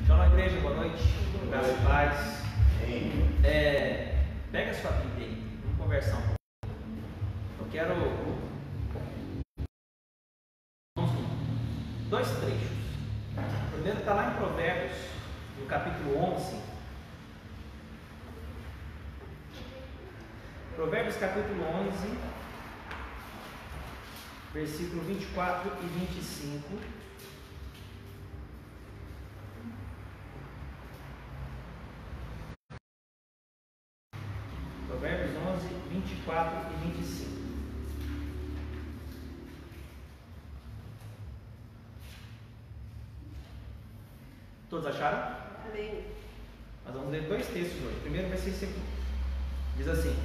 Então, na igreja, boa noite, graças e paz. Pega a sua Bíblia aí, vamos conversar um pouco. Eu quero dois trechos. O primeiro está lá em Provérbios, no capítulo 11. Provérbios capítulo 11, versículo 24 e 25. Provérbios 11, 24 e 25. Todos acharam? Amém. Nós vamos ler dois textos hoje. O primeiro vai ser esse aqui. Diz assim: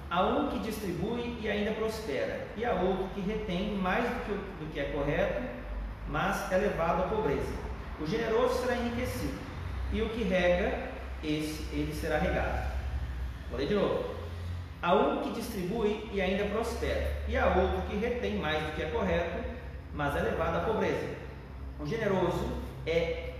há um que distribui e ainda prospera, e há outro que retém mais do que é correto, mas é levado à pobreza. O generoso será enriquecido, e o que rega, ele será regado. Vou ler de novo. Há um que distribui e ainda prospera, e há outro que retém mais do que é correto, mas é levado à pobreza. O generoso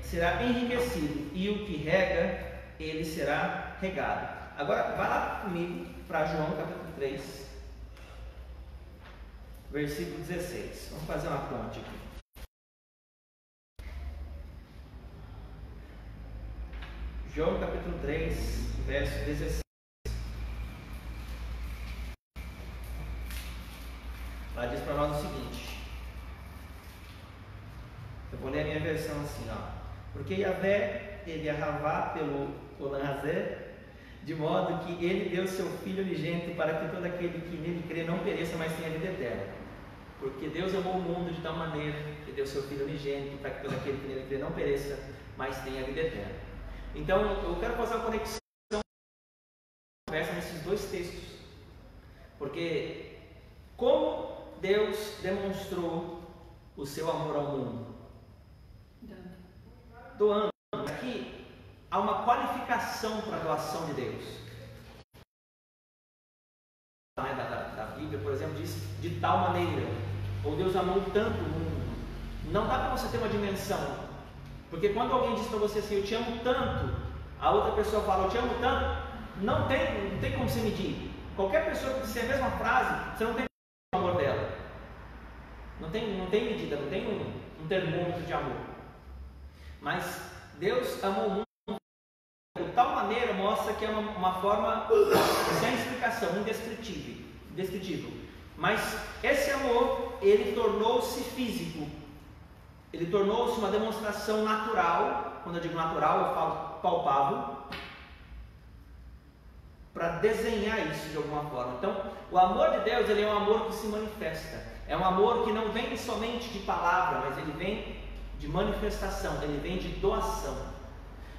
será enriquecido, e o que rega, ele será regado. Agora, vai lá comigo para João capítulo 3, versículo 16. Vamos fazer uma ponte aqui. João capítulo 3, verso 16. Lá diz para nós o seguinte. Eu vou ler a minha versão assim, ó. Porque Yahvé teve a Ravá pelo Olanhazé, de modo que ele deu seu Filho unigênito para que todo aquele que nele crê não pereça, mas tenha vida eterna. Porque Deus amou o mundo de tal maneira que deu seu Filho unigênito para que todo aquele que nele crê não pereça, mas tenha vida eterna. Então, eu quero fazer uma conexão nesses dois textos. Porque como Deus demonstrou o seu amor ao mundo? Doando. Aqui há uma qualificação para a doação de Deus. Da Bíblia, por exemplo, diz de tal maneira, ou Deus amou tanto o mundo. Não dá para você ter uma dimensão, porque quando alguém diz para você assim, eu te amo tanto, a outra pessoa fala, eu te amo tanto, não tem como você medir. Qualquer pessoa que disser a mesma frase, você não tem o amor dela. Não tem medida, não tem um termômetro de amor. Mas Deus amou o mundo de tal maneira, mostra que é uma forma sem explicação, indescritível. Mas esse amor, ele tornou-se físico, ele tornou-se uma demonstração natural. Quando eu digo natural, eu falo palpável, para desenhar isso de alguma forma. Então, o amor de Deus, ele é um amor que se manifesta, é um amor que não vem somente de palavra, mas ele vem de manifestação, ele vem de doação.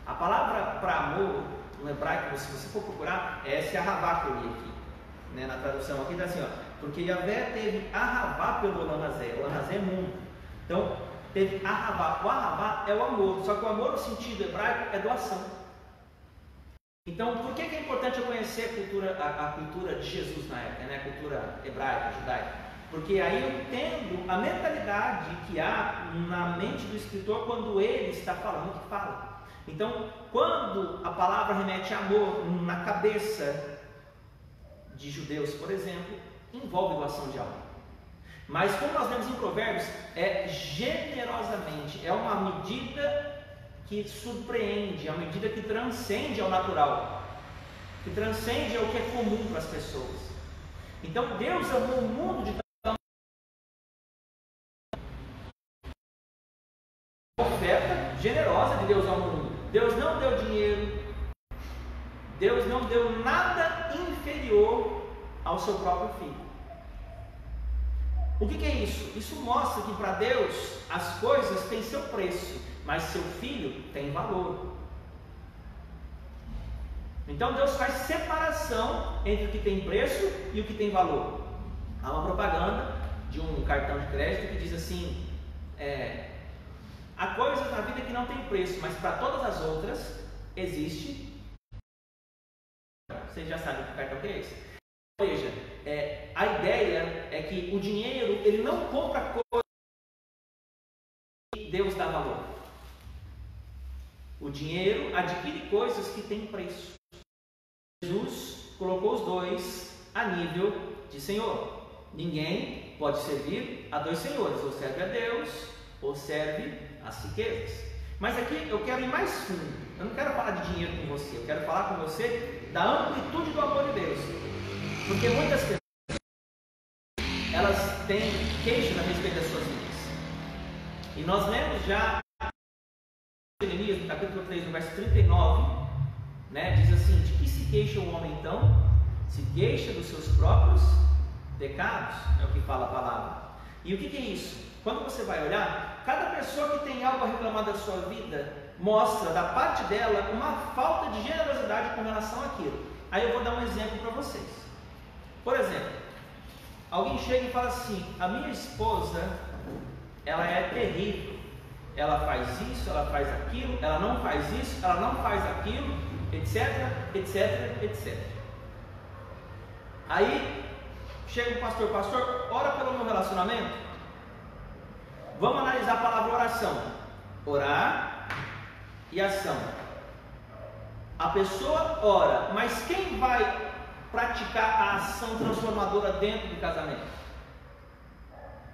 A palavra para amor, no hebraico, se você for procurar, é esse ahavá que eu li aqui, né? Na tradução aqui está assim, ó, porque Yahvé teve ahavá pelo Olanhazé, o Olanhazé é mundo. Então, teve ahavá. O ahavá é o amor, só que o amor no sentido hebraico é doação. Então, por que é importante eu conhecer a cultura de Jesus na época, né? A cultura hebraica, judaica? Porque aí eu entendo a mentalidade que há na mente do escritor quando ele está falando o que fala. Então, quando a palavra remete a amor na cabeça de judeus, por exemplo, envolve doação de alma. Mas como nós vemos em Provérbios, é generosamente, é uma medida que surpreende, é uma medida que transcende ao natural, que transcende ao que é comum para as pessoas. Então Deus amou o mundo de tal oferta generosa de Deus ao mundo. Deus não deu dinheiro, Deus não deu nada inferior ao seu próprio Filho. O que é isso? Isso mostra que para Deus as coisas têm seu preço, mas seu Filho tem valor. Então Deus faz separação entre o que tem preço e o que tem valor. Há uma propaganda de um cartão de crédito que diz assim, há coisas na vida que não tem preço, mas para todas as outras existe. Vocês já sabem que cartão que é esse? Ou seja, a ideia é que o dinheiro, ele não compra coisas que Deus dá valor. O dinheiro adquire coisas que têm preço. Jesus colocou os dois a nível de Senhor. Ninguém pode servir a dois senhores, ou serve a Deus, ou serve às riquezas. Mas aqui eu quero ir mais fundo. Eu não quero falar de dinheiro com você, eu quero falar com você da amplitude do amor de Deus. Porque muitas pessoas, elas têm queixas a respeito das suas vidas. E nós lemos já Jeremias, no capítulo 3, no verso 39, né, diz assim: de que se queixa o homem então? Se queixa dos seus próprios pecados, é o que fala a palavra. E o que é isso? Quando você vai olhar, cada pessoa que tem algo a reclamar da sua vida, mostra da parte dela uma falta de generosidade com relação àquilo. Aí eu vou dar um exemplo para vocês. Por exemplo, alguém chega e fala assim: a minha esposa, ela é terrível, ela faz isso, ela faz aquilo, ela não faz isso, ela não faz aquilo, etc, etc, etc. Aí chega o pastor: pastor, ora pelo meu relacionamento. Vamos analisar a palavra oração. Orar e ação. A pessoa ora, mas quem vai praticar a ação transformadora dentro do casamento?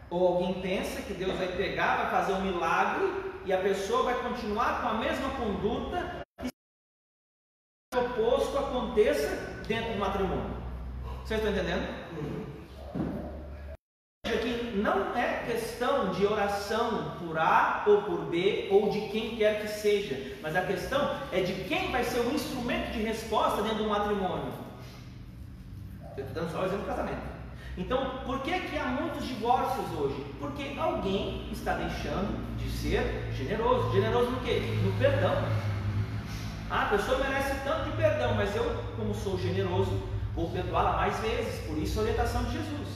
Ou alguém pensa que Deus vai pegar, vai fazer um milagre e a pessoa vai continuar com a mesma conduta e o oposto aconteça dentro do matrimônio. Vocês estão entendendo? Aqui não é questão de oração por A ou por B ou de quem quer que seja, mas a questão é de quem vai ser o instrumento de resposta dentro do matrimônio. Eu estou dando só o exemplo do casamento. Então, por que há muitos divórcios hoje? Porque alguém está deixando de ser generoso. Generoso no quê? No perdão. A pessoa merece tanto de perdão, mas eu, como sou generoso, vou perdoá-la mais vezes. Por isso a orientação de Jesus: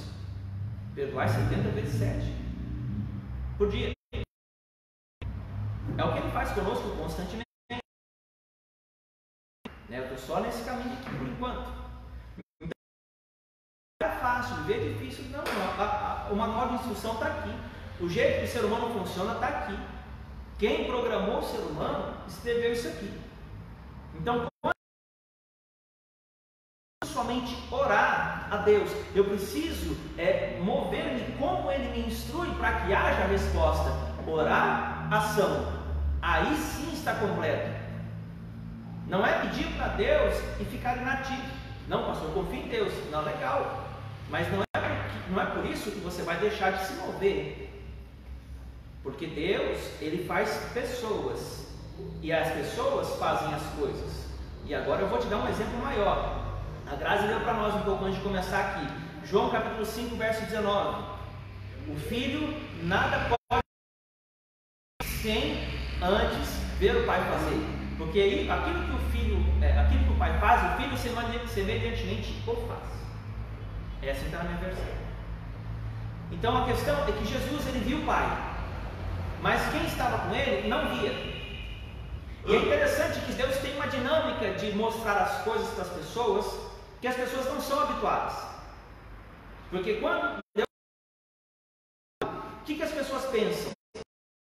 perdoar 70 vezes 7 por dia. É o que ele faz conosco constantemente. Eu estou só nesse caminho aqui por enquanto. É fácil, viver é difícil. Não, o manual de instrução está aqui. O jeito que o ser humano funciona está aqui. Quem programou o ser humano escreveu isso aqui. Então, somente orar a Deus, eu preciso mover-me como Ele me instrui para que haja a resposta. Orar, ação, aí sim está completo. Não é pedir para Deus e ficar inativo. Não, pastor, confio em Deus. Não, legal, mas não é por isso que você vai deixar de se mover. Porque Deus, Ele faz pessoas, e as pessoas fazem as coisas. E agora eu vou te dar um exemplo maior. A Grazi leu para nós um pouco antes de começar aqui. João capítulo 5, verso 19. O filho nada pode sem antes ver o pai fazer. Porque aí, aquilo que o pai faz, o filho semelhantemente o faz. Essa está na minha versão. Então a questão é que Jesus, ele viu o pai, mas quem estava com ele não via. E é interessante que Deus tem uma dinâmica de mostrar as coisas para as pessoas que as pessoas não são habituadas. Porque quando Deus... O que as pessoas pensam?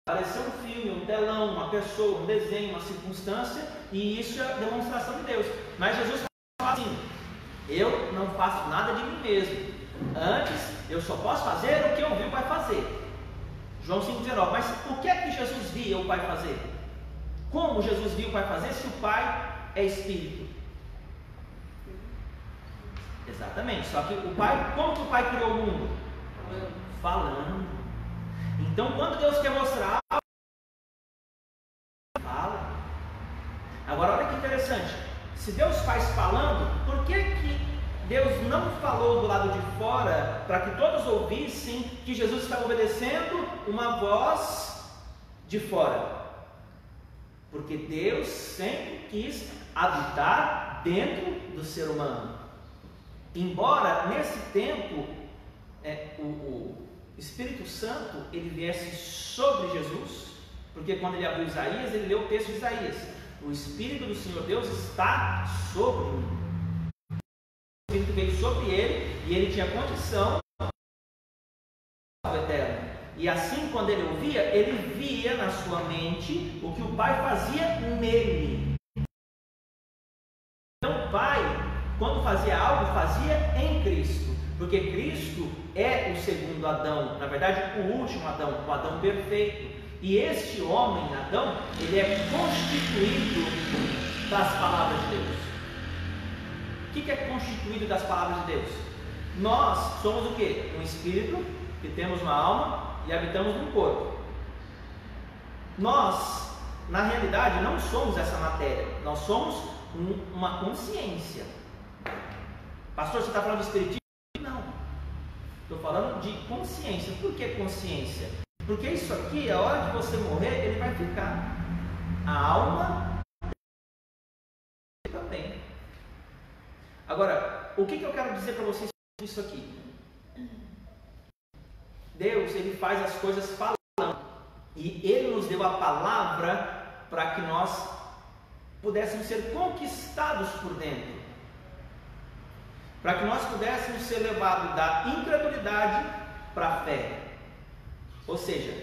Apareceu um filme, um telão, uma pessoa, um desenho, uma circunstância, e isso é demonstração de Deus. Mas Jesus fala assim: eu não faço nada de mim mesmo. Antes, eu só posso fazer o que eu vi o Pai fazer. João 5,19. Mas o que é que Jesus via o Pai fazer? Como Jesus viu o Pai fazer se o Pai é Espírito? Exatamente. Só que o Pai, como que o Pai criou o mundo? Falando. Então, quando Deus quer mostrar algo, fala. Agora, olha que interessante. Se Deus faz falando, por que Deus não falou do lado de fora para que todos ouvissem que Jesus estava obedecendo uma voz de fora? Porque Deus sempre quis habitar dentro do ser humano. Embora nesse tempo o Espírito Santo ele viesse sobre Jesus, porque quando ele abriu Isaías, ele leu o texto de Isaías: o Espírito do Senhor Deus está sobre mim. O Espírito veio sobre ele e ele tinha condição do eterno. E E assim, quando ele ouvia, ele via na sua mente o que o Pai fazia nele. Então o Pai, quando fazia algo, fazia em Cristo, porque Cristo é o segundo Adão, na verdade o último Adão, o Adão perfeito. E este homem, Adão, ele é constituído das palavras de Deus. O que é constituído das palavras de Deus? Nós somos o quê? Um espírito, que temos uma alma e habitamos num corpo. Nós, na realidade, não somos essa matéria, nós somos uma consciência. Pastor, você está falando de espiritismo? Não, estou falando de consciência. Por que consciência? Porque isso aqui, a hora que você morrer, ele vai ficar. A alma também. Agora, o que eu quero dizer para vocês sobre isso aqui? Deus, ele faz as coisas falando. E ele nos deu a palavra para que nós pudéssemos ser conquistados por dentro. Para que nós pudéssemos ser levados da incredulidade para a fé. Ou seja,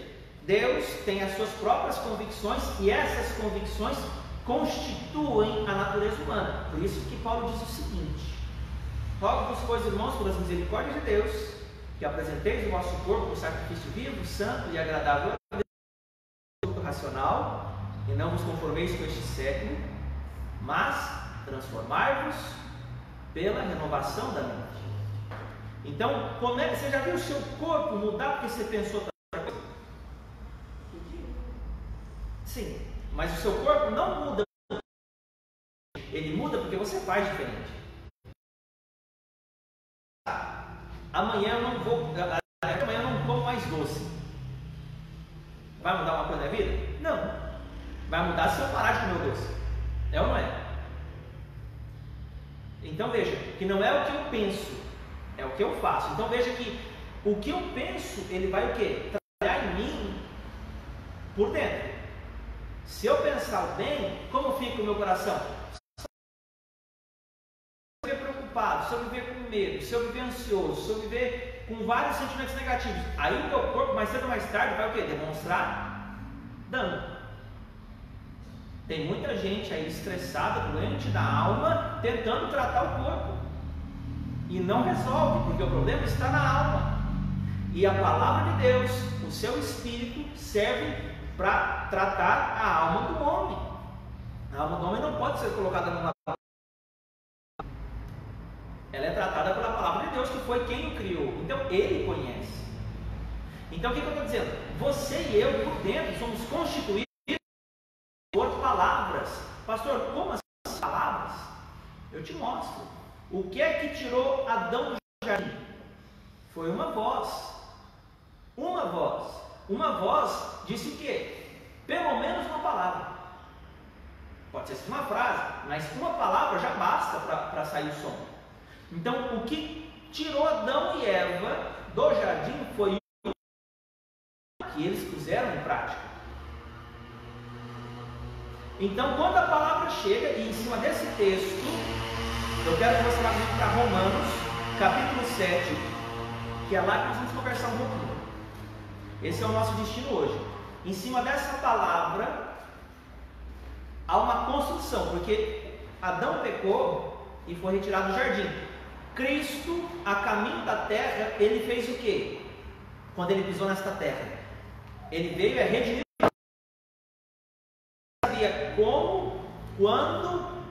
Deus tem as suas próprias convicções e essas convicções constituem a natureza humana. Por isso que Paulo diz o seguinte: rogo-vos, pois, irmãos, pelas misericórdias de Deus, que apresenteis o vosso corpo como sacrifício vivo, santo e agradável a Deus, racional, e não vos conformeis com este século, mas transformai-vos pela renovação da mente. Então, você já viu o seu corpo mudar porque você pensou outra coisa? Sim, mas o seu corpo não muda. Ele muda porque você faz diferente. Amanhã eu não como mais doce. Vai mudar uma coisa na minha vida? Não. Vai mudar se eu parar de comer o doce. É ou não é? Então veja, que não é o que eu penso, é o que eu faço. Então veja que o que eu penso, ele vai o quê? Trabalhar em mim por dentro. Se eu pensar o bem, como fica o meu coração? Se eu viver preocupado, se eu viver com medo, se eu viver ansioso, se eu viver com vários sentimentos negativos, aí o meu corpo, mais cedo ou mais tarde, vai o quê? Demonstrar dano. Tem muita gente aí estressada, doente da alma, tentando tratar o corpo. E não resolve, porque o problema está na alma. E a palavra de Deus, o seu Espírito, serve para tratar a alma do homem. A alma do homem não pode ser colocada numa... Ela é tratada pela palavra de Deus, que foi quem o criou. Então, ele conhece. Então, o que eu estou dizendo? Você e eu, por dentro, somos constituídos por palavras. Pastor, como assim palavras? Eu te mostro. O que é que tirou Adão do jardim? Foi uma voz. Uma voz. Uma voz disse o quê? Pelo menos uma palavra. Pode ser uma frase, mas uma palavra já basta para sair o som. Então, o que tirou Adão e Eva do jardim foi o que eles puseram em prática. Então, quando a palavra chega, e em cima desse texto, eu quero que você vá comigo para Romanos, capítulo 7, que é lá que nós vamos conversar um pouquinho. Esse é o nosso destino hoje. Em cima dessa palavra, há uma construção, porque Adão pecou e foi retirado do jardim. Cristo, a caminho da terra, ele fez o quê? Quando ele pisou nesta terra, ele veio a redimir. Sabia como, quando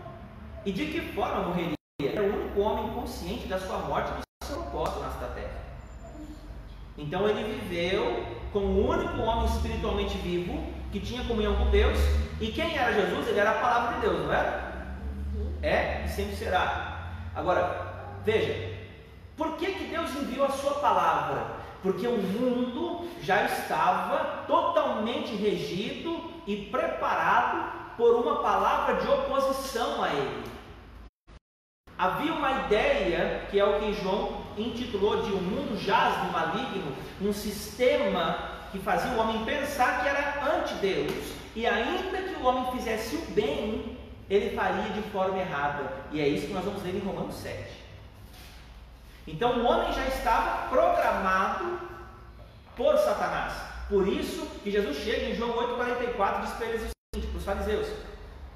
e de que forma morreria. Era o único homem consciente da sua morte e do seu propósito nesta terra. Então ele viveu como o único homem espiritualmente vivo que tinha comunhão com Deus. E quem era Jesus? Ele era a palavra de Deus, não era? É e sempre será. Agora, veja, por que Deus enviou a sua palavra? Porque o mundo já estava totalmente regido e preparado por uma palavra de oposição a ele. Havia uma ideia, que é o que João intitulou de um mundo jaz do maligno, um sistema que fazia o homem pensar que era ante-Deus, e ainda que o homem fizesse o bem, ele faria de forma errada. E é isso que nós vamos ler em Romanos 7. Então o homem já estava programado por Satanás. Por isso que Jesus chega em João 8,44 e diz para eles o seguinte, para os fariseus: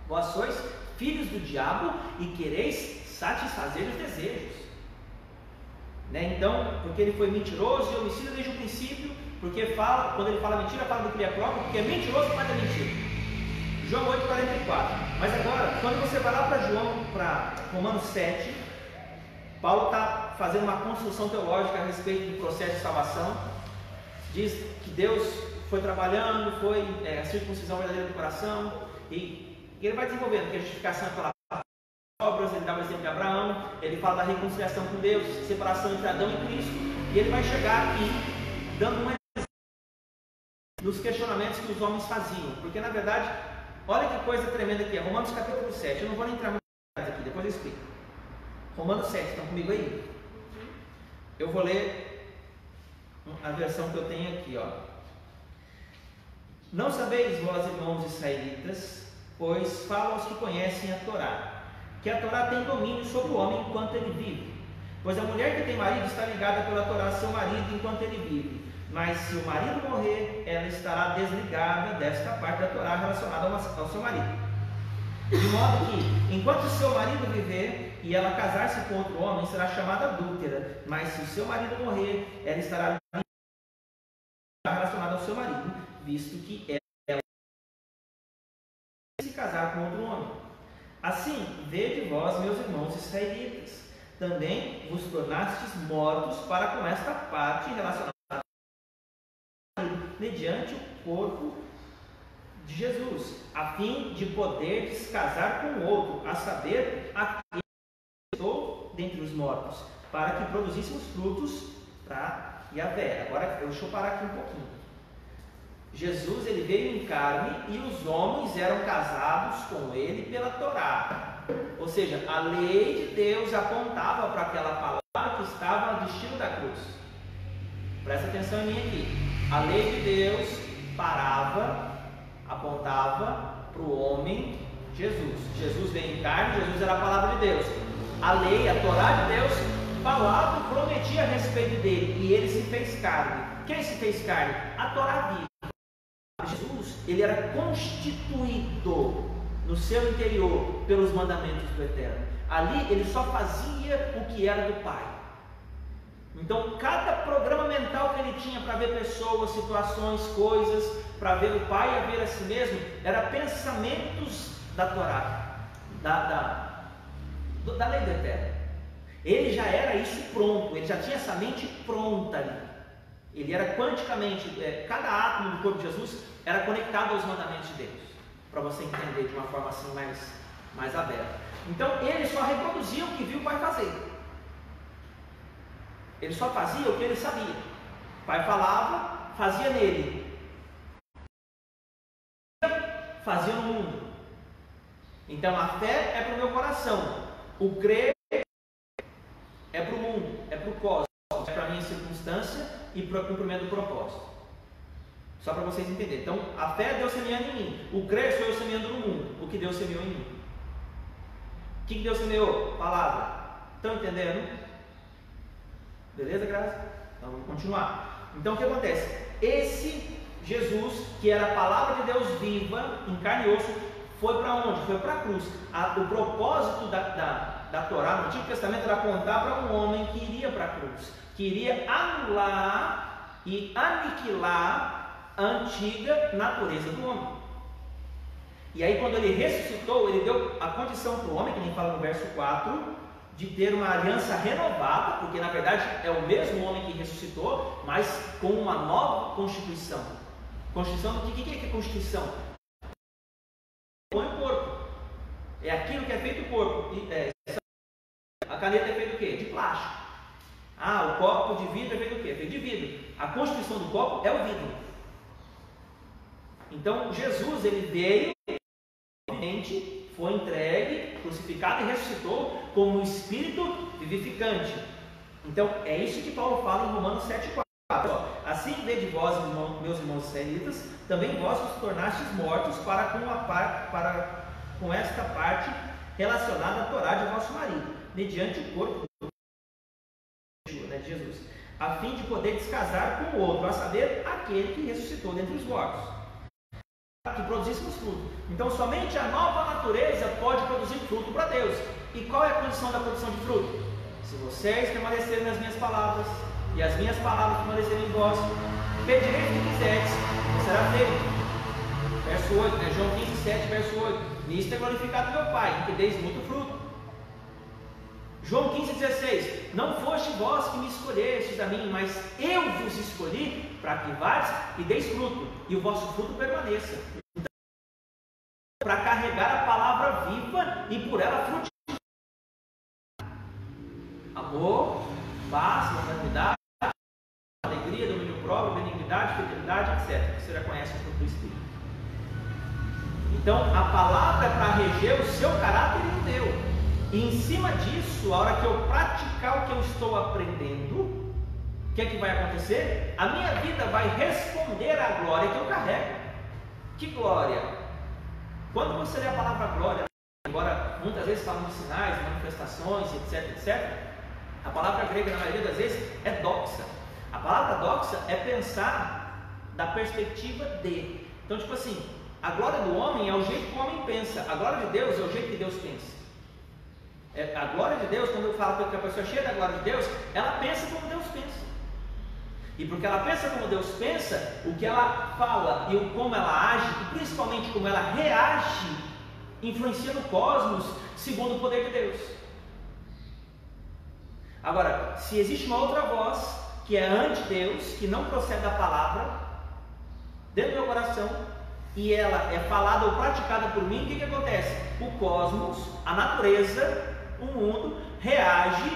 vós sois filhos do diabo e quereis satisfazer os desejos. Então, porque ele foi mentiroso e homicida desde o princípio, porque quando ele fala mentira, fala do que ele é próprio, porque é mentiroso e faz a mentira. João 8,44. Mas agora, quando você vai lá para Romanos 7, Paulo está fazendo uma construção teológica a respeito do processo de salvação. Diz que Deus foi trabalhando, foi a circuncisão verdadeira do coração, e ele vai desenvolvendo que a justificação é pela obras. Ele dá o exemplo de Abraão, ele fala da reconciliação com Deus, separação entre Adão e Cristo, e ele vai chegar aqui dando um exemplo dos questionamentos que os homens faziam, porque na verdade, olha que coisa tremenda aqui, é Romanos capítulo 7, eu não vou nem entrar muito aqui, depois eu explico. Romanos 7, estão comigo aí? Eu vou ler a versão que eu tenho aqui, ó. Não sabeis vós, irmãos israelitas, pois falam aos que conhecem a Torá, que a Torá tem domínio sobre o homem enquanto ele vive. Pois a mulher que tem marido está ligada pela Torá a seu marido enquanto ele vive. Mas se o marido morrer, ela estará desligada desta parte da Torá relacionada ao seu marido. De modo que, enquanto o seu marido viver e ela casar-se com outro homem, será chamada adúltera. Mas se o seu marido morrer, ela estará relacionada ao seu marido, visto que ela se casar com outro homem. Assim, vede vós, meus irmãos israelitas, também vos tornastes mortos para com esta parte relacionada mediante o corpo de Jesus, a fim de poderes casar com o outro, a saber, aquele que estou dentre os mortos, para que produzíssemos frutos para Yahvé. Agora, deixa eu parar aqui um pouquinho. Jesus, ele veio em carne e os homens eram casados com ele pela Torá. Ou seja, a lei de Deus apontava para aquela palavra que estava no destino da cruz. Presta atenção em mim aqui. A lei de Deus apontava para o homem Jesus. Jesus veio em carne, Jesus era a palavra de Deus. A lei, a Torá de Deus, falava e prometia a respeito dele. E ele se fez carne. Quem se fez carne? A Torá viva. Jesus, ele era constituído no seu interior pelos mandamentos do Eterno. Ali ele só fazia o que era do Pai. Então cada programa mental que ele tinha para ver pessoas, situações, coisas, para ver o Pai e a ver a si mesmo, era pensamentos da Torá, da lei do Eterno. Ele já era isso pronto, ele já tinha essa mente pronta ali. Ele era quanticamente, cada átomo do corpo de Jesus era conectado aos mandamentos de Deus, para você entender de uma forma assim mais aberta. Então ele só reproduzia o que viu o Pai fazer. Ele só fazia o que ele sabia. O Pai falava, fazia nele, fazia no mundo. Então a fé é para o meu coração, o crer é para o mundo, é para o cosmos, é para a minha circunstância e para o cumprimento do propósito. Só para vocês entenderem. Então, a fé é Deus semeando em mim. O crer sou eu semeando no mundo. O que Deus semeou em mim. O que Deus semeou? Palavra. Estão entendendo? Beleza, Graça? Então, vamos continuar. Então, o que acontece? Esse Jesus, que era a palavra de Deus viva, em carne e osso, foi para onde? Foi para a cruz. O propósito da Torá no Antigo Testamento era apontar para um homem que iria para a cruz, que iria anular e aniquilar a antiga natureza do homem. E aí quando ele ressuscitou, ele deu a condição para o homem, que nem fala no verso 4, de ter uma aliança renovada, porque na verdade é o mesmo homem que ressuscitou, mas com uma nova constituição. Constituição do que é Constituição? Põe o corpo. É aquilo que é feito o corpo. A caneta é feita o quê? De plástico. O copo de vidro é feito o quê? É feito de vidro. A constituição do copo é o vidro. Então Jesus, ele veio, foi entregue, crucificado e ressuscitou como um espírito vivificante. Então é isso que Paulo fala em Romanos 7,4. Assim vede vós, meus irmãos israelitas, também vós vos tornastes mortos para com esta parte relacionada à Torá de vosso marido, mediante o corpo de Jesus. a fim de poder descasar com o outro, a saber, aquele que ressuscitou dentre os mortos, que produzíssemos fruto. Então somente a nova natureza pode produzir fruto para Deus. E qual é a condição da produção de fruto? Se vocês permanecerem nas minhas palavras, e as minhas palavras permanecerem em vós, pedireis o que quiseres, e será feito. Verso 8, né? João 15, 7, verso 8. Nisto é glorificado meu Pai, em que deis muito fruto. João 15, 16. Não foste vós que me escolhestes a mim, mas eu vos escolhi para que vás e deis fruto, e o vosso fruto permaneça. Então, para carregar a palavra viva e por ela frutificar. Amor, paz, longanimidade, alegria, domínio próprio, benignidade, fidelidade, etc. Você já conhece o fruto do Espírito. Então, a palavra é para reger o seu caráter e o meu. E em cima disso, a hora que eu praticar o que eu estou aprendendo, o que é que vai acontecer? A minha vida vai responder à glória que eu carrego. Que glória? Quando você lê a palavra glória, agora muitas vezes falam de sinais, manifestações, etc, etc, a palavra grega na maioria das vezes é doxa. A palavra doxa é pensar da perspectiva de. Então, tipo assim, a glória do homem é o jeito que o homem pensa, a glória de Deus é o jeito que Deus pensa. A glória de Deus, quando eu falo que a pessoa é cheia da glória de Deus, ela pensa como Deus pensa. E porque ela pensa como Deus pensa, o que ela fala e como ela age, e principalmente como ela reage, influencia no cosmos segundo o poder de Deus. Agora, se existe uma outra voz que é anti-Deus, que não procede da palavra, dentro do meu coração, e ela é falada ou praticada por mim, o que acontece? O cosmos, a natureza, o mundo reage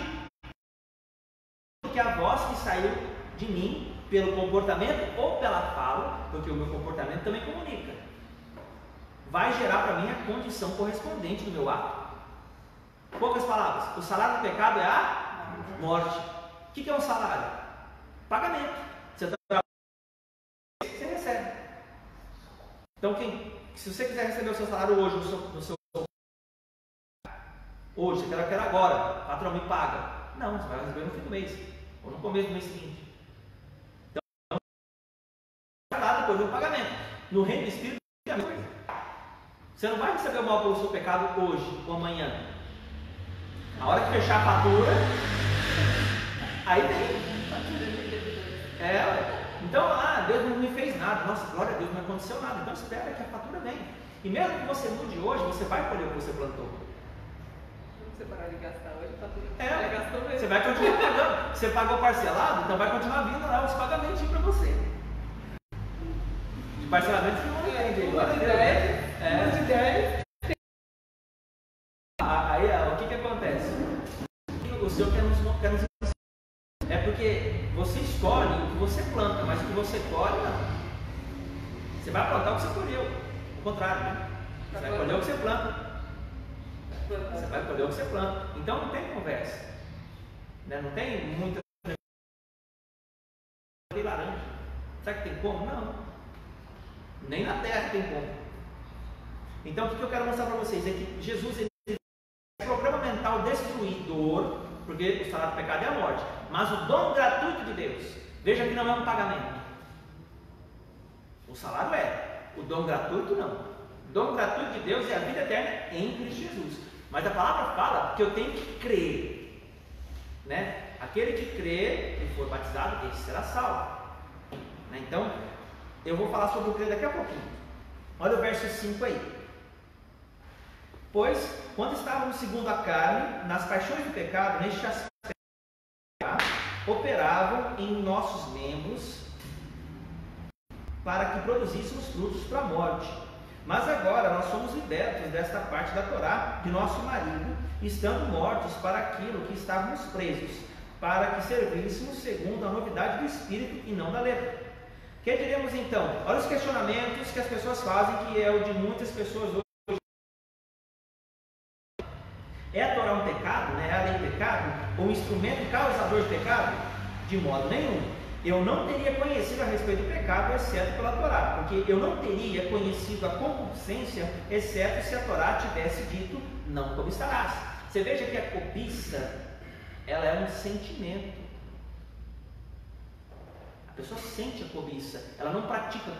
porque a voz que saiu de mim pelo comportamento ou pela fala, porque o meu comportamento também comunica, vai gerar para mim a condição correspondente do meu ato. Poucas palavras, o salário do pecado é a morte. O que é um salário? Pagamento. Você trabalha, você recebe. Então, se você quiser receber o seu salário hoje, hoje, você quer agora, o patrão me paga. Não, você vai receber no fim do mês, ou no começo do mês seguinte. Então, depois do pagamento. No reino do Espírito, é a mesma coisa. Você não vai receber o mal pelo seu pecado hoje ou amanhã. A hora que fechar a fatura, aí vem. Então, Deus não me fez nada. Nossa, glória a Deus, não aconteceu nada. Então espera que a fatura venha. E mesmo que você mude hoje, você vai colher o que você plantou. Você parar de gastar hoje, tá tudo. Gastou mesmo. Você vai continuar pagando. Você pagou parcelado, então vai continuar vindo lá os pagamentos para você. De parcelamento você não entende. De 10. Aí, o que acontece? O Senhor quer nos ensinar. É porque você escolhe o que você planta, mas o que você colhe, não. Você vai plantar o que você colheu. O contrário, né? Você vai colher o que você planta. Você vai colher o que você planta. Então não tem conversa. Né? Não tem muita. Tem laranja. Será que tem como? Não. Nem na terra tem como. Então o que eu quero mostrar para vocês é que Jesus é um programa mental destruidor, porque o salário do pecado é a morte. Mas o dom gratuito de Deus, veja que não é um pagamento. O salário é, o dom gratuito não. O dom gratuito de Deus é a vida eterna em Cristo Jesus. Mas a palavra fala que eu tenho que crer, né? Aquele que crer e for batizado, esse será salvo, né? Então, eu vou falar sobre o crer daqui a pouquinho. Olha o verso 5 aí. Pois, quando estávamos segundo a carne, nas paixões do pecado, neste aspecto, operavam em nossos membros para que produzíssemos frutos para a morte. Mas agora nós somos libertos desta parte da Torá de nosso marido, estando mortos para aquilo que estávamos presos, para que servíssemos segundo a novidade do Espírito e não da letra. Que diremos então? Olha os questionamentos que as pessoas fazem, que é o de muitas pessoas hoje. É a Torá um pecado? Né? É a lei um pecado? Um instrumento causador de pecado? De modo nenhum. Eu não teria conhecido a respeito do pecado, exceto pela Torá, porque eu não teria conhecido a concupiscência, exceto se a Torá tivesse dito, não cobiçarás. Você veja que a cobiça, ela é um sentimento. A pessoa sente a cobiça, ela não pratica.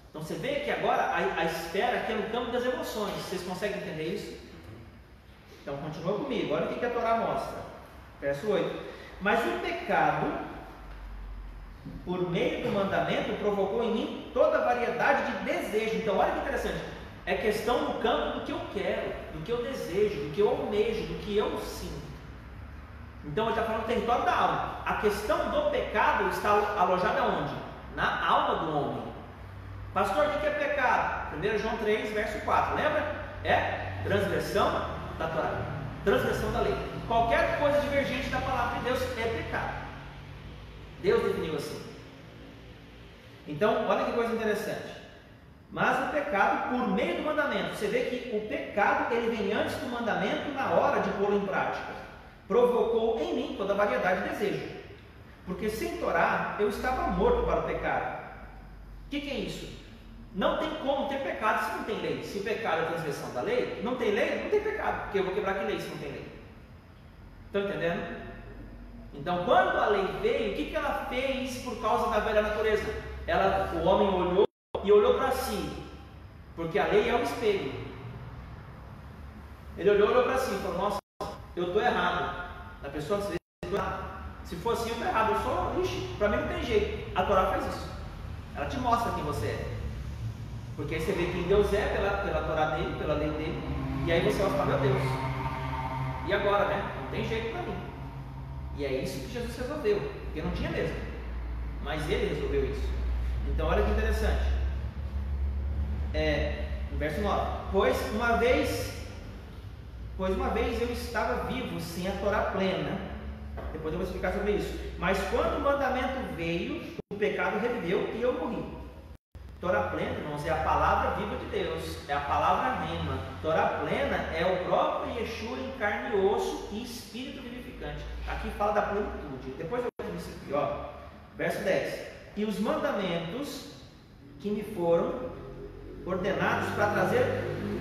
Então você vê que agora a esfera aqui é no campo das emoções. Vocês conseguem entender isso? Então continua comigo, olha o que a Torá mostra. Verso 8. Mas o pecado, por meio do mandamento, provocou em mim toda a variedade de desejo. Então olha que interessante. É questão no campo do que eu quero, do que eu desejo, do que eu almejo, do que eu sinto. Então ele está falando do território da alma. A questão do pecado está alojada onde? Na alma do homem. Pastor, o que é pecado? 1 João 3, verso 4. Lembra? É transgressão da Torá, transgressão da lei. Qualquer coisa divergente da palavra de Deus é pecado. Deus definiu assim. Então, olha que coisa interessante. Mas o pecado por meio do mandamento. Você vê que o pecado ele vem antes do mandamento na hora de pô-lo em prática. Provocou em mim toda a variedade de desejo. Porque sem Torá eu estava morto para o pecado. O que é isso? Não tem como ter pecado se não tem lei. Se o pecado é a transgressão da lei, não tem lei, não tem pecado. Porque eu vou quebrar que lei se não tem lei? Estão entendendo? Então, quando a lei veio, o que ela fez por causa da velha natureza? O homem olhou e olhou para si, porque a lei é o espelho. Ele olhou para si e falou: nossa, eu estou errado. A pessoa se se for assim, eu estou errado. Eu sou lixo, para mim não tem jeito. A Torá faz isso. Ela te mostra quem você é. Porque aí você vê quem Deus é pela Torá dele, pela lei dele. E aí você vai falar: meu Deus, e agora, né? Não tem jeito para mim. E é isso que Jesus resolveu, porque não tinha mesmo, mas ele resolveu isso. Então olha que interessante, no verso 9: pois uma vez eu estava vivo sem a Torá plena. Depois eu vou explicar sobre isso. Mas quando o mandamento veio, o pecado reviveu e eu morri. Torá plena, irmãos, é a palavra viva de Deus, é a palavra rema. Torá plena é o próprio Yeshua em carne e osso e espírito vivificante. Aqui fala da plenitude. Depois eu vou ver isso aqui, ó. Verso 10: e os mandamentos que me foram ordenados para trazer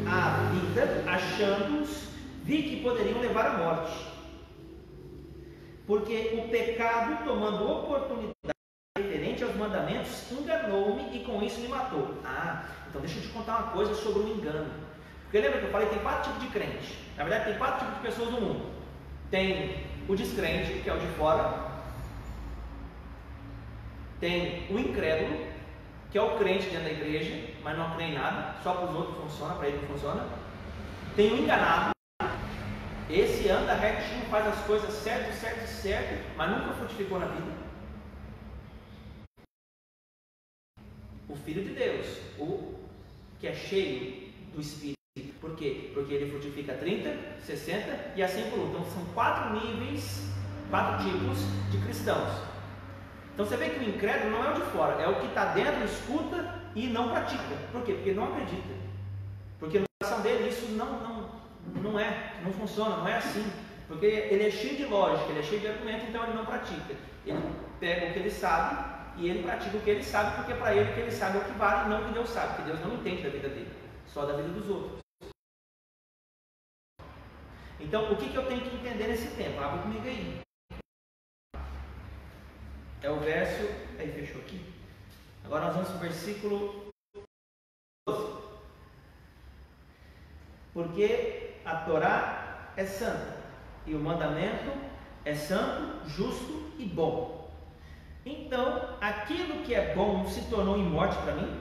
a vida, achando-os, vi que poderiam levar à morte. Porque o pecado, tomando oportunidade referente aos mandamentos, enganou-me e com isso me matou. Então deixa eu te contar uma coisa sobre o engano. Porque lembra que eu falei que tem 4 tipos de crente. Na verdade tem 4 tipos de pessoas no mundo. Tem o descrente, que é o de fora. Tem o incrédulo, que é o crente dentro da igreja, mas não crê em nada, só para os outros funciona, para ele não funciona. Tem o enganado. Esse anda retinho, faz as coisas certo, mas nunca frutificou na vida. O Filho de Deus, o que é cheio do Espírito. Por quê? Porque ele frutifica 30, 60 e assim por um. Então são 4 níveis, 4 tipos de cristãos. Então você vê que o incrédulo não é o de fora, é o que está dentro, escuta e não pratica. Por quê? Porque não acredita. Porque no coração dele isso não funciona, não é assim. Porque ele é cheio de lógica, ele é cheio de argumento, então ele não pratica. Ele pega o que ele sabe e ele pratica o que ele sabe, porque para ele o que ele sabe é o que vale, não o que Deus sabe, porque Deus não entende da vida dele, só da vida dos outros. Então, o que eu tenho que entender nesse tempo? Abre comigo aí. É o verso... Aí, fechou aqui. Agora nós vamos para o versículo 12. Porque a Torá é santa, e o mandamento é santo, justo e bom. Então, aquilo que é bom se tornou em morte para mim?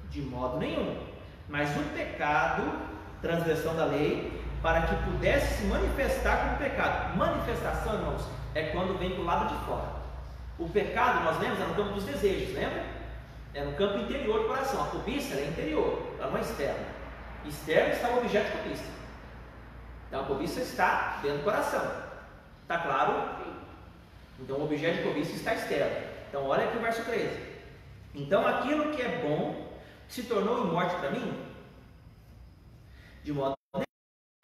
De modo nenhum. Mas o pecado, transgressão da lei, para que pudesse se manifestar como pecado. Manifestação, irmãos, é quando vem do lado de fora. O pecado, nós lemos, é no campo dos desejos, lembra? É no campo interior do coração. A cobiça é interior, ela não é externa. Externo está o objeto de cobiça. Então a cobiça está dentro do coração. Está claro? Então o objeto de cobiça está externo. Então olha aqui o verso 13. Então aquilo que é bom se tornou em morte para mim, de modo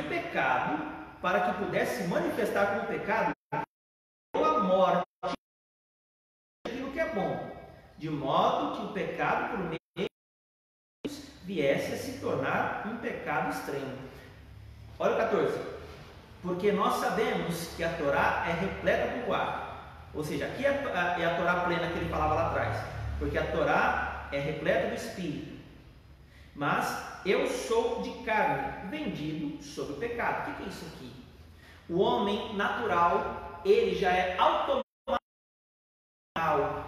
pecado, para que pudesse se manifestar como pecado, ou a morte aquilo que é bom, de modo que o pecado por meio de Deus viesse a se tornar um pecado extremo. Olha o 14. Porque nós sabemos que a Torá é repleta com guarda. Ou seja, aqui é a Torá plena que ele falava lá atrás, porque a Torá é repleta do Espírito. Mas eu sou de carne, vendido sob o pecado. O que é isso aqui? O homem natural, ele já é automático.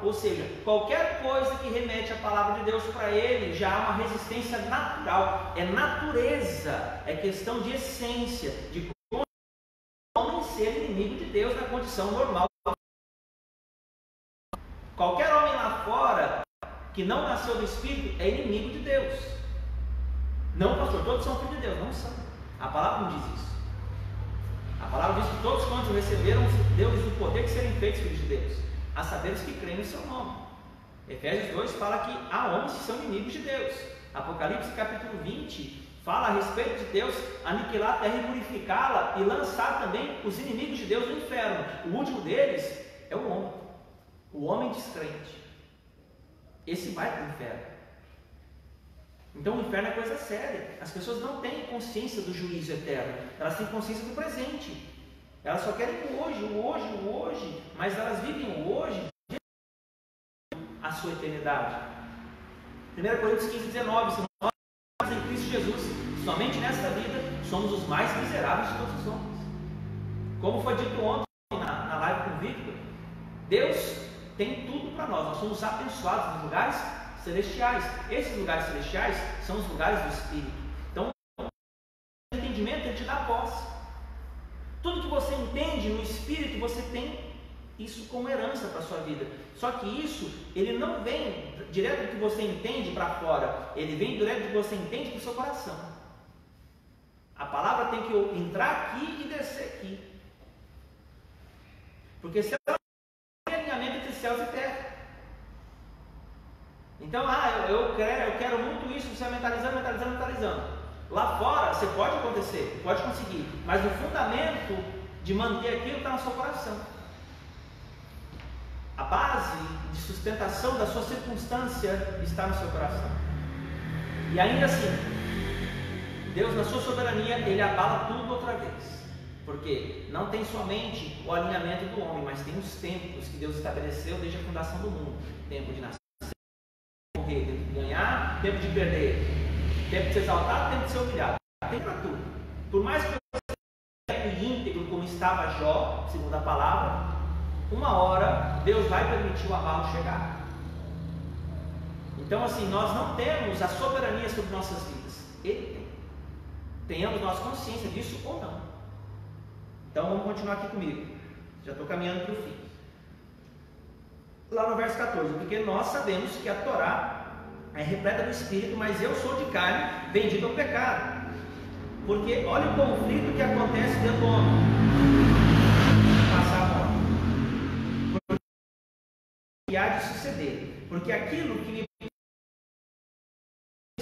Ou seja, qualquer coisa que remete à palavra de Deus para ele já há uma resistência natural, é natureza, é questão de essência, de como o homem ser inimigo de Deus na condição normal. Qualquer homem lá fora que não nasceu do Espírito é inimigo de Deus. Não, pastor, todos são filhos de Deus, não são. A palavra não diz isso. A palavra diz que todos quantos receberam Deus o poder de serem feitos filhos de Deus, a saber os que creem no seu nome. Efésios 2 fala que há homens que são inimigos de Deus. Apocalipse capítulo 20 fala a respeito de Deus aniquilar a terra e purificá-la e lançar também os inimigos de Deus no inferno. O último deles é o homem descrente. Esse vai para o inferno. Então o inferno é coisa séria. As pessoas não têm consciência do juízo eterno, elas têm consciência do presente. Elas só querem o hoje, mas elas vivem o hoje a sua eternidade. 1 Coríntios 15, 19, se nós estamos em Cristo Jesus, somente nesta vida somos os mais miseráveis de todos os homens. Como foi dito ontem na live com o Victor, Deus tem tudo para nós somos abençoados nos lugares celestiais. Esses lugares celestiais são os lugares do Espírito. Então, o entendimento ele te dá posse. Tudo que você entende no Espírito, você tem isso como herança para a sua vida. Só que isso, ele não vem direto do que você entende para fora, ele vem direto do que você entende para o seu coração. A palavra tem que entrar aqui e descer aqui. Porque se ela tem alinhamento entre céus e terra. Então, eu quero muito isso, você vai mentalizando. Lá fora, você pode acontecer, pode conseguir, mas o fundamento de manter aquilo está no seu coração. A base de sustentação da sua circunstância está no seu coração. E ainda assim, Deus, na sua soberania, Ele abala tudo outra vez. Porque não tem somente o alinhamento do homem, mas tem os tempos que Deus estabeleceu desde a fundação do mundo. Tempo de nascer, morrer, tempo de ganhar, tempo de perder. Tempo de ser exaltado, tempo de ser humilhado. Tem para tudo. Por mais que eu seja íntegro como estava Jó, segundo a palavra, uma hora Deus vai permitir o abalo chegar. Então assim, nós não temos a soberania sobre nossas vidas. Ele tem. Tenhamos nós consciência disso ou não. Então vamos continuar aqui comigo. Já estou caminhando para o fim. Lá no verso 14, porque nós sabemos que a Torá é repleta do Espírito, mas eu sou de carne, vendido ao pecado. Porque olha o conflito que acontece dentro do homem. Passar a morte. Porque há de suceder. Porque aquilo que me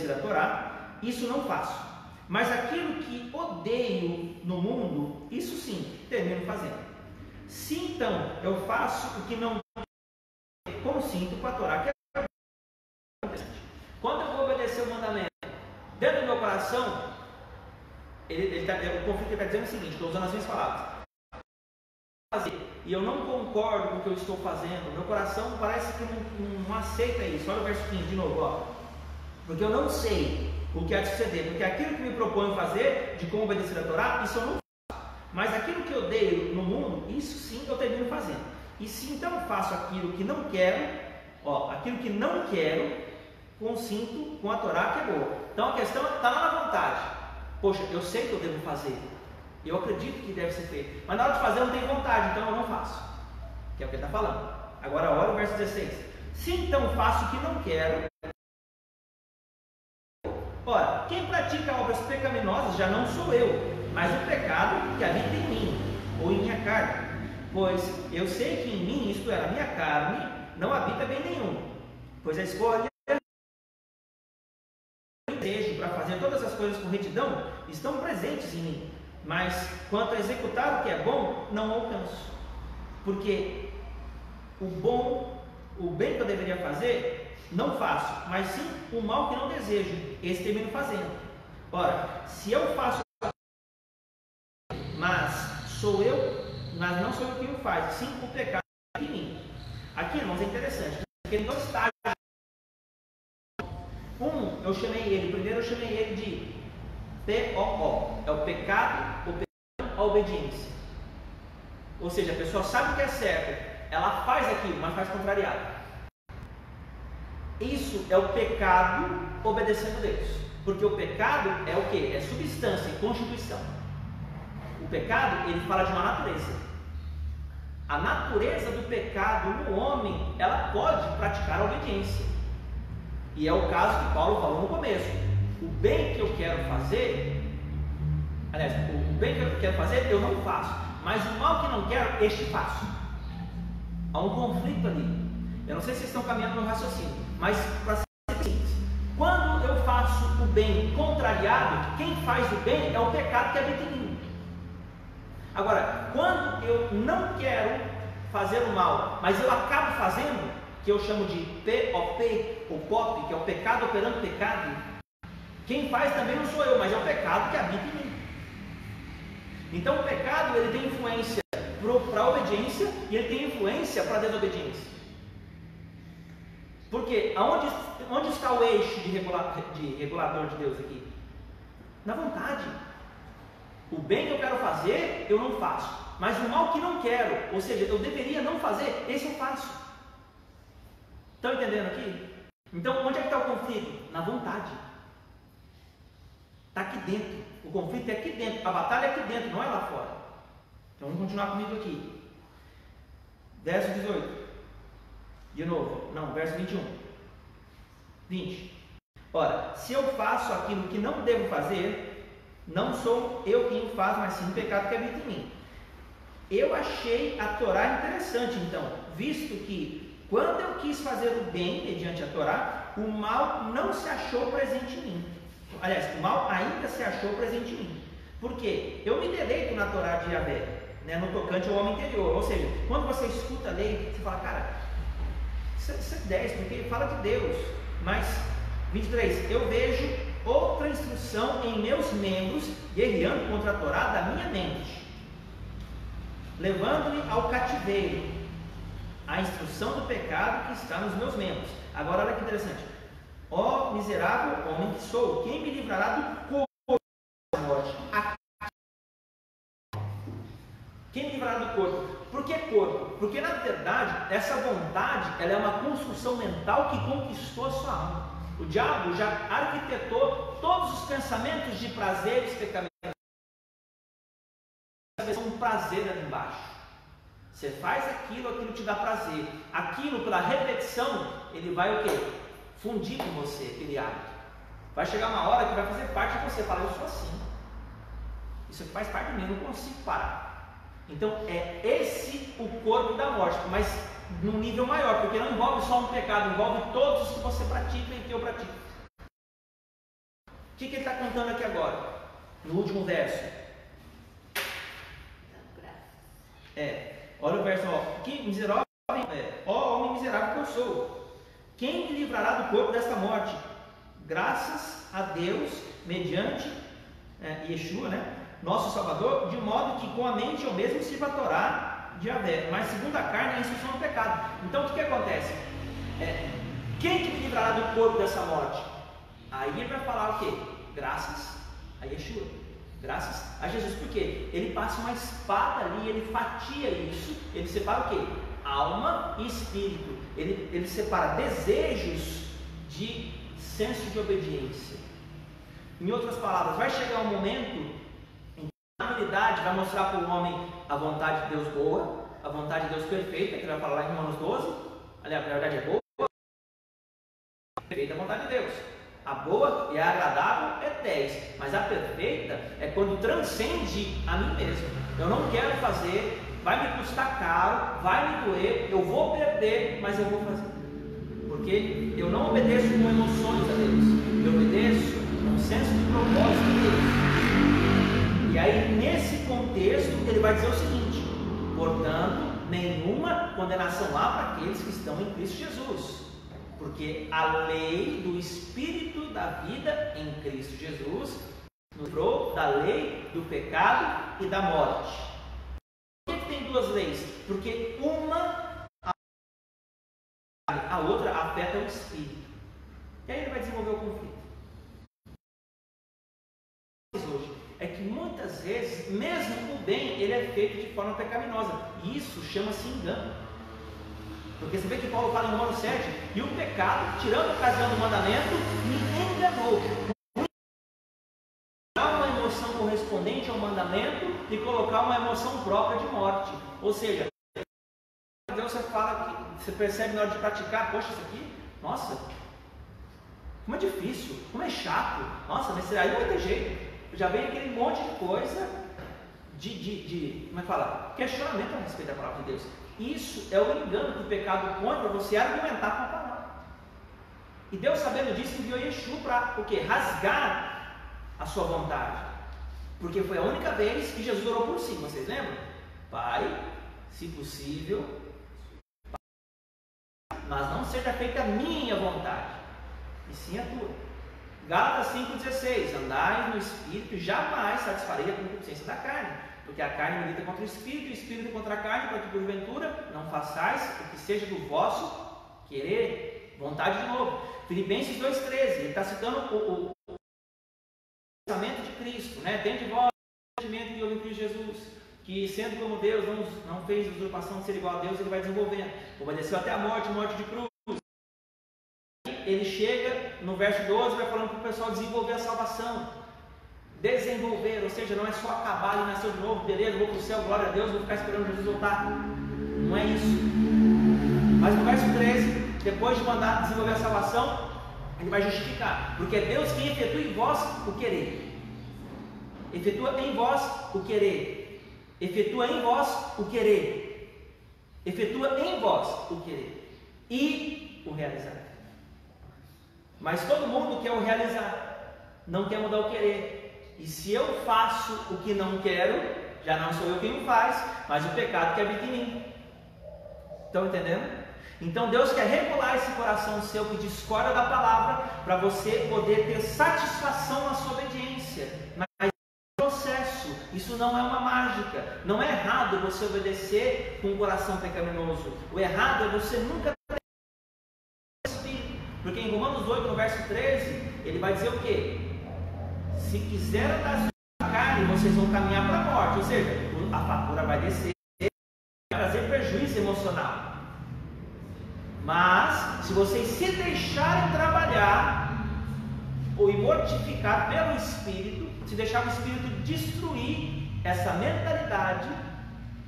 da Torá, isso não faço. Mas aquilo que odeio no mundo, isso sim, termino fazendo. Se então eu faço o que não consinto com a Torá, que é quando eu vou obedecer o mandamento, dentro do meu coração, o conflito está dizendo o seguinte, estou usando as minhas palavras. E eu não concordo com o que eu estou fazendo, meu coração parece que não aceita isso. Olha o verso 15 de novo, ó. Porque eu não sei o que há de suceder, porque aquilo que me proponho fazer, de como obedecer a Torá, isso eu não faço. Mas aquilo que eu odeio no mundo, isso sim eu termino fazendo. E se então eu faço aquilo que não quero, aquilo que não quero, consinto com a Torá que é boa. Então a questão está lá na vontade. Poxa, eu sei que eu devo fazer, eu acredito que deve ser feito, mas na hora de fazer eu não tenho vontade, então eu não faço. Que é o que ele está falando. Agora olha o verso 16. Se então faço o que não quero, ora, quem pratica obras pecaminosas já não sou eu, mas o pecado que habita em mim, ou em minha carne. Pois eu sei que em mim, isto é, a minha carne, não habita bem nenhum. Pois a escolha desejo para fazer todas as coisas com retidão estão presentes em mim, mas quanto a executar o que é bom, não alcanço. Porque o bem que eu deveria fazer, não faço, mas sim o mal que não desejo, esse termino fazendo. Ora, se eu faço, mas não sou eu que o faz, sim o pecado em mim. Aqui, irmãos, é interessante. Porque tem dois estágios. Eu chamei ele, primeiro eu chamei ele de P-O-O. É o pecado, a obediência. Ou seja, a pessoa sabe o que é certo, ela faz aquilo, mas faz contrariado. Isso é o pecado obedecendo a Deus. Porque o pecado é o que? É substância, é constituição. O pecado, ele fala de uma natureza. A natureza do pecado no homem, ela pode praticar a obediência. E é o caso que Paulo falou no começo. O bem que eu quero fazer, aliás, o bem que eu quero fazer, eu não faço. Mas o mal que não quero, este faço. Há um conflito ali. Eu não sei se vocês estão caminhando no raciocínio, mas para ser simples, quando eu faço o bem contrariado, quem faz o bem é o pecado que habita em mim. Agora, quando eu não quero fazer o mal, mas eu acabo fazendo, que eu chamo de POP, ou POP, que é o pecado operando pecado, quem faz também não sou eu, mas é o pecado que habita em mim. Então o pecado, ele tem influência para a obediência e ele tem influência para a desobediência. Porque onde está o eixo de regulador de Deus aqui? Na vontade. O bem que eu quero fazer, eu não faço. Mas o mal que não quero, ou seja, eu deveria não fazer, esse eu faço. Estão entendendo aqui? Então, onde é que está o conflito? Na vontade. Está aqui dentro. O conflito é aqui dentro. A batalha é aqui dentro, não é lá fora. Então, vamos continuar comigo aqui. Verso 18. De novo. Não, verso 21. 20. Ora, se eu faço aquilo que não devo fazer, não sou eu quem o faz, mas sim o pecado que habita em mim. Eu achei a Torá interessante, então, visto que quando eu quis fazer o bem mediante a Torá, o mal não se achou presente em mim. Aliás, o mal ainda se achou presente em mim. Porque eu me deleito na Torá de Yahvé, né, no tocante ao homem interior. Ou seja, quando você escuta a lei, você fala, cara, isso é 10, porque fala de Deus. Mas, 23, eu vejo outra instrução em meus membros, guerreando contra a Torá da minha mente, levando-me ao cativeiro, a instrução do pecado que está nos meus membros. Agora olha que interessante. Ó miserável homem que sou, quem me livrará do corpo da morte? Quem me livrará do corpo? Por que corpo? Porque na verdade essa vontade, ela é uma construção mental que conquistou a sua alma. O diabo já arquitetou todos os pensamentos de prazeres pecaminosos. Um prazer ali embaixo. Você faz aquilo te dá prazer. Aquilo, pela repetição, ele vai o quê? Fundir com você, aquele hábito. Vai chegar uma hora que vai fazer parte de você. Fala, eu sou assim. Isso aqui faz parte de mim, eu não consigo parar. Então, é esse o corpo da morte, mas num nível maior, porque não envolve só um pecado, envolve todos os que você pratica e que eu pratico. O que ele está contando aqui agora? No último verso. Olha o verso, que miserável, ó homem miserável que eu sou. Quem me livrará do corpo desta morte? Graças a Deus, mediante Yeshua, né? Nosso Salvador, de modo que com a mente eu mesmo sirva a Torá de Yahvé, mas segundo a carne a instrução do pecado. Então o que acontece? Quem que me livrará do corpo dessa morte? Aí ele vai falar o quê? Graças a Yeshua, graças a Jesus, porque ele passa uma espada ali, ele fatia isso, ele separa o quê? Alma e espírito, ele separa desejos de senso de obediência. Em outras palavras, vai chegar um momento a habilidade vai mostrar para o homem a vontade de Deus boa, a vontade de Deus perfeita, que ele vai falar lá em Romanos 12. Aliás, na verdade é boa, perfeita a vontade de Deus. A boa e a agradável é 10, mas a perfeita é quando transcende a mim mesmo. Eu não quero fazer, vai me custar caro, vai me doer, eu vou perder, mas eu vou fazer. Porque eu não obedeço com emoções a Deus, eu obedeço com um senso de propósito a Deus. E aí, nesse contexto, ele vai dizer o seguinte: portanto, nenhuma condenação há para aqueles que estão em Cristo Jesus, porque a lei do Espírito da vida em Cristo Jesus nos livrou da lei do pecado e da morte. Por que tem duas leis? Porque uma E aí ele vai desenvolver o conflito. Hoje é que muitas vezes, mesmo o bem, ele é feito de forma pecaminosa. E isso chama-se engano. Porque você vê que Paulo fala em Romanos 7, e o pecado, tirando a ocasião do mandamento, me enganou. Uma emoção correspondente ao mandamento e colocar uma emoção própria de morte. Ou seja, Deus você fala que você percebe na hora de praticar, poxa, isso aqui, nossa, como é difícil, como é chato, nossa, nesse aí não vai ter jeito. Já vem aquele monte de coisa como é que fala? Questionamento a respeito da palavra de Deus. Isso é o engano que o pecado põe para você argumentar com a palavra. E Deus, sabendo disso, enviou Yeshua para o quê? Rasgar a sua vontade. Porque foi a única vez que Jesus orou por si, vocês lembram? Pai, se possível, mas não seja feita a minha vontade, e sim a tua. Gálatas 5,16: andai no Espírito e jamais satisfarei a concupiscência da carne, porque a carne milita contra o Espírito e o Espírito contra a carne, para que porventura não façais o que seja do vosso querer. Vontade de novo. Filipenses 2,13, ele está citando o pensamento de Cristo, né? Tem de vós o sentimento que houve em Cristo Jesus, que sendo como Deus não fez usurpação de ser igual a Deus, ele vai desenvolvendo, obedeceu até a morte de cruz. Ele chega no verso 12, vai falando para o pessoal desenvolver a salvação, desenvolver, ou seja, não é só acabar e nascer de novo, beleza, vou para o céu, glória a Deus, vou ficar esperando Jesus voltar, não é isso. Mas no verso 13, depois de mandar desenvolver a salvação, ele vai justificar, porque é Deus quem efetua em vós o querer, efetua em vós o querer, efetua em vós o querer, efetua em vós o querer e o realizar. Mas todo mundo quer o realizar, não quer mudar o querer. E se eu faço o que não quero, já não sou eu quem o faz, mas o pecado que habita em mim. Estão entendendo? Então Deus quer regular esse coração seu que discorda da palavra, para você poder ter satisfação na sua obediência. Mas é um processo, isso não é uma mágica. Não é errado você obedecer com um coração pecaminoso. O errado é você nunca. Porque em Romanos 8, no verso 13, ele vai dizer o quê? Se quiser andar na carne, vocês vão caminhar para a morte. Ou seja, a fatura vai descer, vai trazer prejuízo emocional. Mas, se vocês se deixarem trabalhar ou mortificar pelo Espírito, se deixar o Espírito destruir essa mentalidade,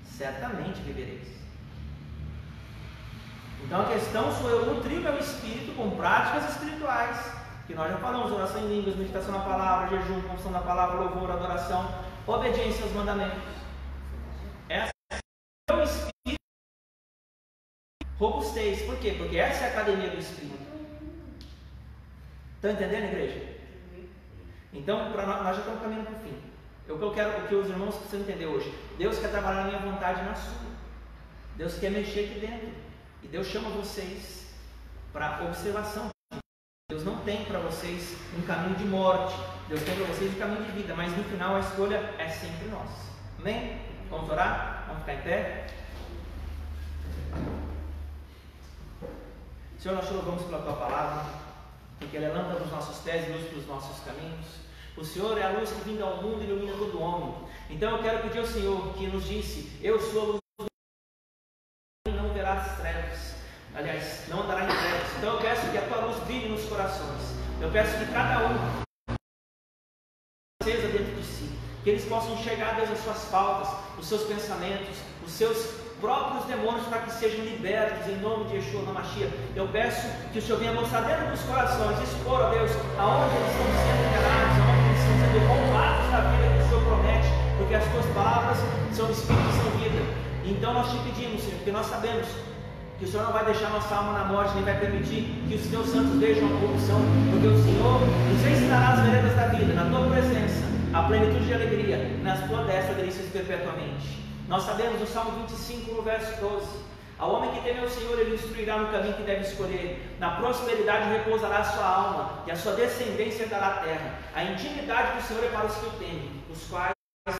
certamente vivereis. Então a questão sou eu nutrir meu espírito com práticas espirituais, que nós já falamos: oração em línguas, meditação na palavra, jejum, confissão da palavra, louvor, adoração, obediência aos mandamentos. Essa é o espírito robustez. Por quê? Porque essa é a academia do espírito. Estão entendendo, igreja? Então, nós já estamos caminhando para o fim. O que os irmãos precisam entender hoje: Deus quer trabalhar na minha vontade e na sua. Deus quer mexer aqui dentro. E Deus chama vocês para observação. Deus não tem para vocês um caminho de morte. Deus tem para vocês um caminho de vida. Mas no final a escolha é sempre nossa. Amém? Vamos orar? Vamos ficar em pé? Senhor, nós te louvamos pela tua palavra, porque ela é lâmpada dos nossos pés e luz para os nossos caminhos. O Senhor é a luz que vinda ao mundo e ilumina todo homem. Então eu quero pedir ao Senhor, que nos disse: eu sou a luz do mundo, não verá as trevas. Aliás, não andará em trevas. Então eu peço que a tua luz brilhe nos corações. Eu peço que cada um acesa dentro de si, que eles possam enxergar, Deus, as suas faltas, os seus pensamentos, os seus próprios demônios, para que sejam libertos em nome de Yeshua HaMashiach. Eu peço que o Senhor venha mostrar dentro dos corações, expor, ó Deus, aonde eles estão sendo enganados, aonde eles estão sendo roubados da vida que o Senhor promete, porque as tuas palavras são espírito e são vida. Então nós te pedimos, Senhor, porque nós sabemos que o Senhor não vai deixar nossa alma na morte, nem vai permitir que os teus santos vejam a corrupção, porque o Senhor nos ensinará as veredas da vida, na tua presença, a plenitude de alegria, nas tua destra, delícias perpetuamente. Nós sabemos o Salmo 25, no verso 12: ao homem que teme ao Senhor, ele instruirá no caminho que deve escolher, na prosperidade repousará a sua alma, e a sua descendência dará a terra. A intimidade do Senhor é para os que o temem, os quais o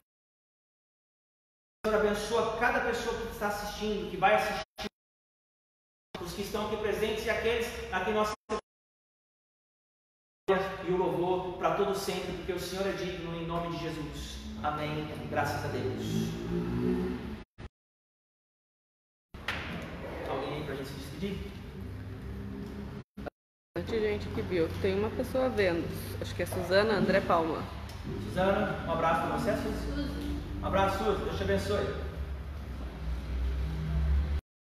Senhor abençoa cada pessoa que está assistindo, que vai assistir, os que estão aqui presentes e aqueles a quem nós e o louvor para todo sempre, porque o Senhor é digno, em nome de Jesus. Amém. Graças a Deus. Alguém aí para a gente se despedir? Bastante gente que viu. Tem uma pessoa vendo. Acho que é Suzana André Palma. Suzana, um abraço para você, Suzy. Um abraço, Suzy. Deus te abençoe.